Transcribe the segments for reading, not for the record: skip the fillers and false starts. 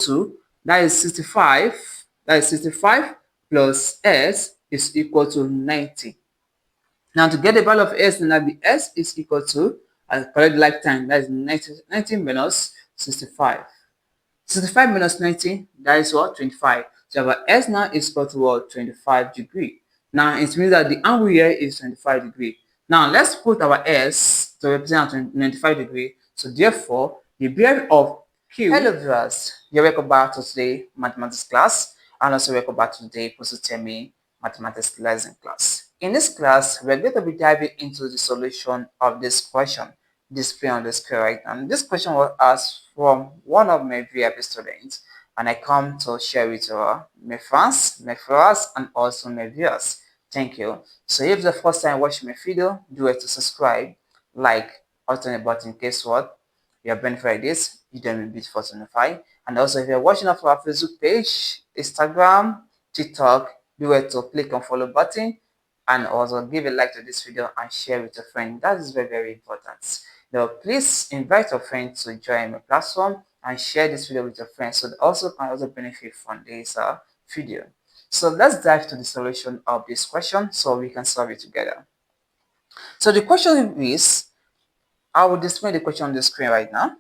to, that is 65, that is 65 plus s is equal to 90. Now to get the value of s, then that be s is equal to, correct lifetime, that is 90 minus 65. 65 minus 90, that is what? 25. So our s now is equal to what? 25 degree. Now it means that the angle here is 25 degree. Now let's put our s to represent 95 degree. So therefore, the bearing of Q. Hello viewers, you're welcome back to today mathematics class, and also welcome back to today Post UTME Mathematics lesson class. In this class, we're going to be diving into the solution of this question displayed on the screen right now. And this question was asked from one of my VIP students, and I come to share it with my friends, my followers, and also my viewers. Thank you. So if it's the first time watching my video, do it to subscribe, like, or turn the button in case what you have benefited this, you don't be before to notify. And also if you're watching off our Facebook page, Instagram, TikTok, do it to click on follow button and also give a like to this video and share with a friend. That is very, very important. Now, please invite your friends to join my platform and share this video with your friends so they also can also benefit from this video. So let's dive to the solution of this question so we can solve it together. So the question is, I will display the question on the screen right now.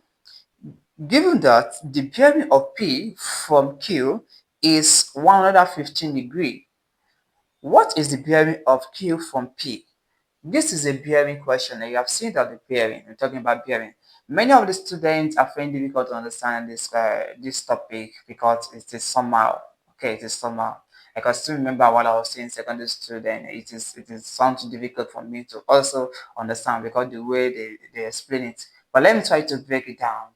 Given that the bearing of P from Q is 115 degrees, what is the bearing of Q from P? This is a bearing question, and you have seen that the bearing, we're talking about bearing. Many of the students are finding it difficult to understand this topic because it is somehow, okay, it is somehow. I can still remember while I was in secondary student, it is something difficult for me to also understand because the way they explain it. But let me try to break it down,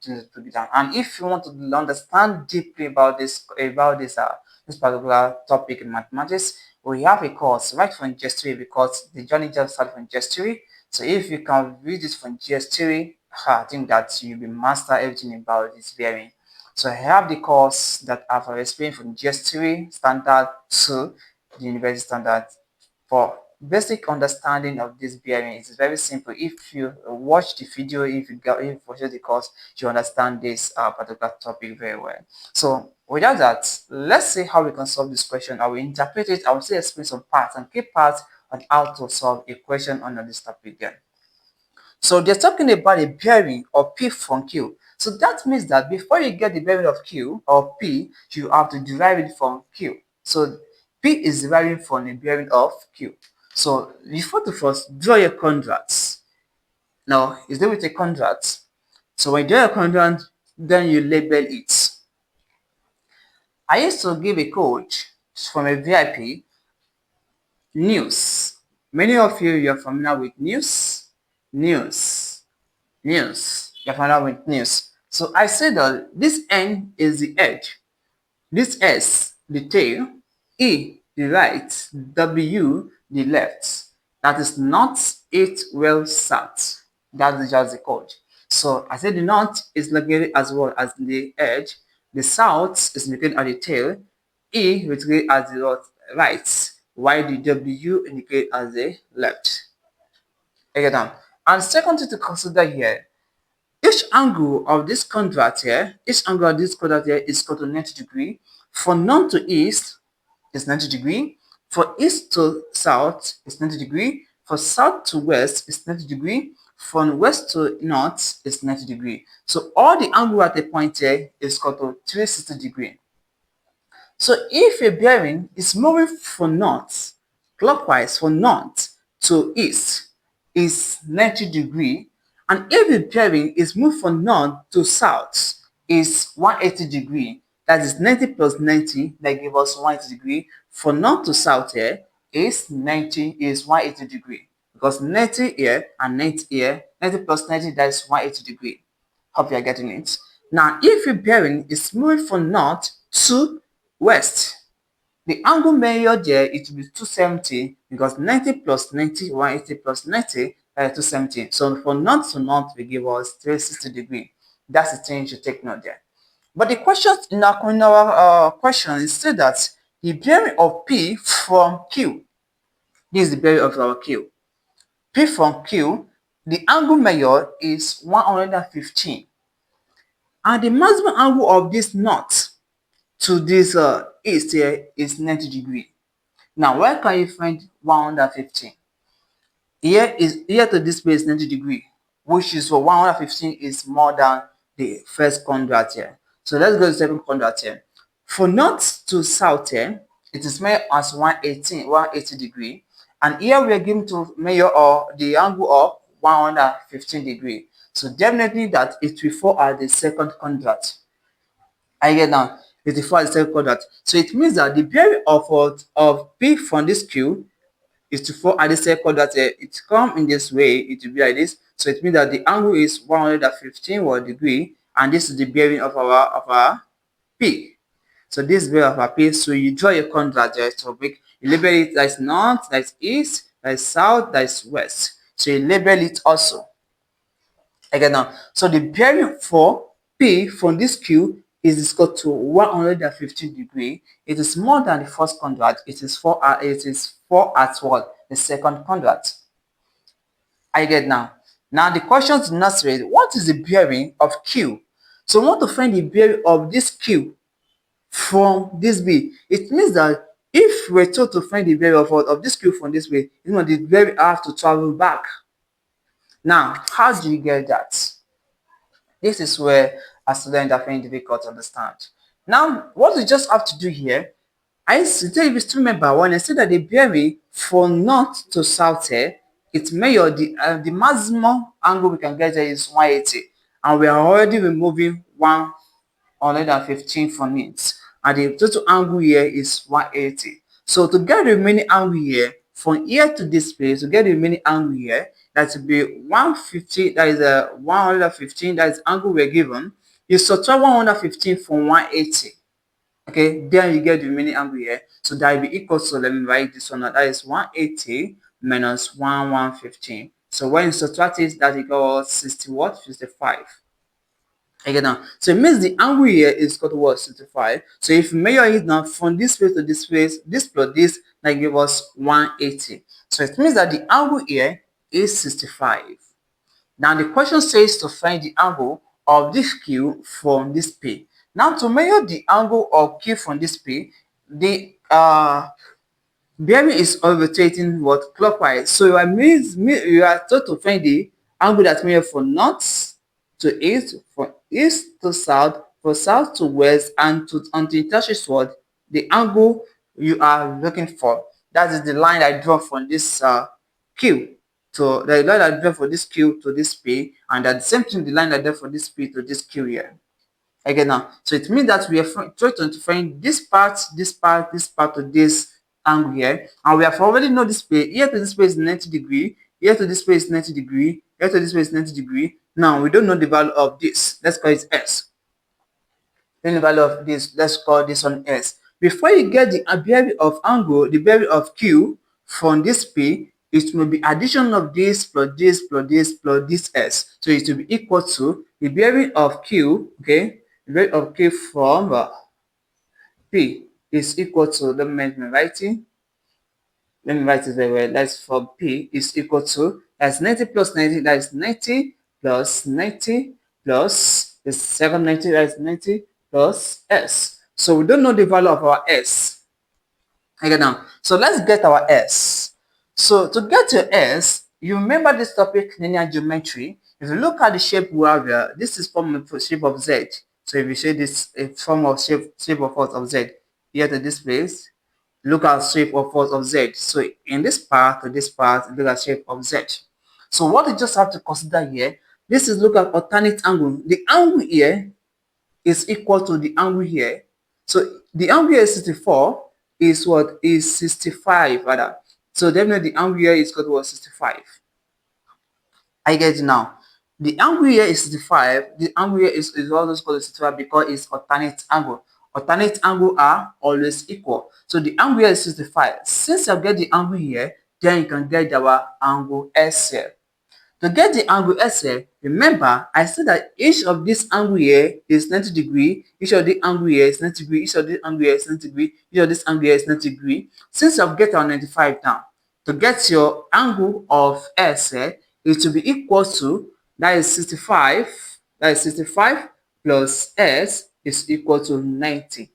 And if you want to understand deeply about this particular topic in mathematics, we have a course right from GS3 because the journey just started from GS3. So if you can read this from GS3, I think that you'll be master everything about this bearing. So I have the course that I've explained from GS3 standard to the university standard. For basic understanding of this bearing, it's very simple. If you watch the video, if you watch the course, you understand this particular topic very well. So without that, let's see how we can solve this question. I will interpret it. I will say explain some parts and key parts on how to solve a question under this topic again. So they're talking about a bearing of P from Q. So that means that before you get the bearing of Q or P, you have to derive it from Q. So P is deriving from the bearing of Q. So before to first draw your quadrant. Now, is there with a quadrant? So when you draw a quadrant, then you label it. I used to give a coach from a VIP news. Many of you are familiar with news. You're familiar with news. So I said that this N is the edge, this S the tail, E the right, W the left. That is north, east, west, south. That is just the code. So I said the north is located as well as the edge, the south is located at the tail, E indicated as the right, while the W indicate as the left. Again, and second thing to consider here, each angle of this quadrant here, is equal to 90 degree. From north to east is 90 degree. For east to south is 90 degree. For south to west is 90 degree. From west to north is 90 degree. So all the angle at the point here is equal to 360 degree. So if a bearing is moving from north, clockwise from north to east is 90 degree, and if the bearing is moved from north to south is 180 degree, that is 90 plus 90, that gives us 180 degree. From north to south here is 180 degree, because 90 here and 90 here, 90 plus 90, that is 180 degree. Hope you are getting it. Now, if your bearing is moving from north to west, the angle measured there, it will be 270 because 90 plus 90, 180 plus 90, that is 270. So from north to north will give us 360 degree. That's the thing you should take note there. But the question in our question is still that the bearing of P from Q. This is the bearing of our Q. P from Q, the angle measured is 115. And the maximum angle of this knot to this east here is 90 degree. Now, where can you find 115? Here to this place 90 degree, which is for 115 is more than the first quadrant here. So let's go to the second quadrant here. For north to south here, it is measured as 180 degree, and here we are given to measure the angle of 115 degree. So definitely that it will fall at the second quadrant. I get now. It will fall at the second quadrant. So it means that the bearing of P from this Q is to fall at the second quadrant. It come in this way, it will be like this. So it means that the angle is 115 degree, and this is the bearing of our P. So this is bearing of our P. So you draw your quadrant there to make you label it that is north, that is east, that is south, that is west. So you label it also. Again now, so the bearing for P from this Q is equal to 115 degree. It is more than the first quadrant. It is 4 at what? The second quadrant. I get now. Now the question is not read. What is the bearing of Q? So we want to find the bearing of this Q from this B. It means that if we're told to find the bearing of this Q from this way, you know the bearing have to travel back. Now, how do you get that? This is where a student are finding difficult to understand. Now, what we just have to do here, I still remember when I said that the bearing from north to south here, it measure the maximum angle we can get there is 180, and we are already removing 115 from it, and the total angle here is 180. So to get the remaining angle here, from here to this place, to get the remaining angle here, that will be 150, that is 115, that is angle we're given. You subtract 115 from 180. Okay, then you get the remaining angle here. So that will be equal to, let me write this one out, that is 180 minus 115. So when you subtract it, that equals 60 what? 55. Again now, so it means the angle here is equal to what? 65. So if you measure it now from this place to this place, this plus this, that give us 180. So it means that the angle here is 65. Now the question says to find the angle of this Q from this P. Now to measure the angle of Q from this P, the bearing is rotating what? Clockwise. So it means you are told to find the angle that measures from north to east, from east to south, from south to west, and to until it touches what? The angle you are looking for. That is the line I draw from this Q. So the line I draw for this Q to this P, and at the same time the line I draw for this P to this Q here. Again now, so it means that we are trying to find this part, this part, this part to this angle here, and we have already know this place. Here to this place is 90 degree, here to this place is 90 degree, here to this place is 90 degree. Now we don't know the value of this. Let's call it S. Then the value of this, let's call this one S. Before you get the bearing of angle, the bearing of Q from this P, it will be addition of this plus this plus this plus this S. So it will be equal to the bearing of Q, okay? The bearing of Q from P is equal to, let me write it. Let me write it very well. That's from P is equal to, that's 90 plus 90, that is 90 plus 90 plus the second 90, that is 90 plus S. So we don't know the value of our S. Okay, now, so let's get our S. So to get your S, you remember this topic, linear geometry. If you look at the shape we have here, this is from the shape of Z. So if you say this a form of shape of Z here to this place, look at shape of Z. So in this part to this part, look at shape of Z. So what you just have to consider here, this is look at alternate angle. The angle here is equal to the angle here. So the angle here is 64, is what? Is 65 rather. So definitely the angle here is equal to what? 65. I get it now. The angle here is 65. The angle here is always called 65 because it's alternate angle. Alternate angle are always equal. So the angle here is 65. Since you get the angle here, then you can get our angle S here. To get the angle S here, remember I said that each of this angle here is 90 degree, each of the angle here is 90 degree, each of the angle here is 90 degree, each of this angle here is 90 degree. Since you have get our 95 now, to get your angle of S here, it will be equal to, that is 65, that is 65 plus S is equal to 90.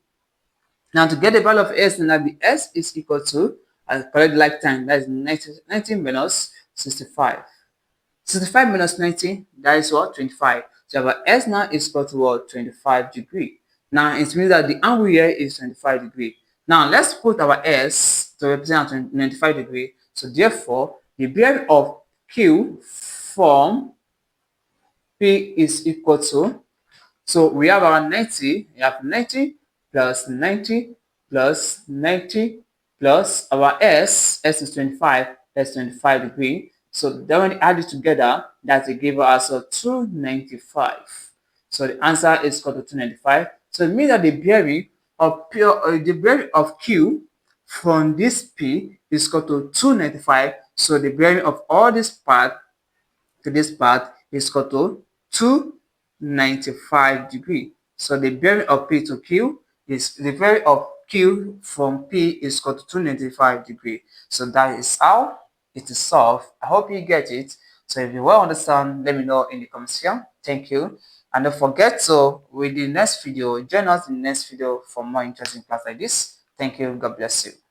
Now to get the value of s, then that be s is equal to, correct like time, that is 90 minus 65. 65 minus 90, that is what? 25. So our s now is equal to what? 25 degree. Now it means that the angle here is 25 degree. Now let's put our s to represent 95 degree. So therefore, the bearing of Q from P is equal to, so we have our 90, we have 90 plus 90 plus 90 plus our s is 25, that's 25 degree. So then when you add it together, that will give us a 295. So the answer is equal to 295. So it means that the bearing of the bearing of Q from this P is equal to 295. So the bearing of all this part to this part is equal to 295 degree. So the bearing of P to Q is the bearing of Q from P is equal to 295 degree. So that is how it is solved. I hope you get it. So if you well understand, let me know in the comment section. Thank you. And don't forget to with the next video, join us in the next video for more interesting class like this. Thank you. God bless you.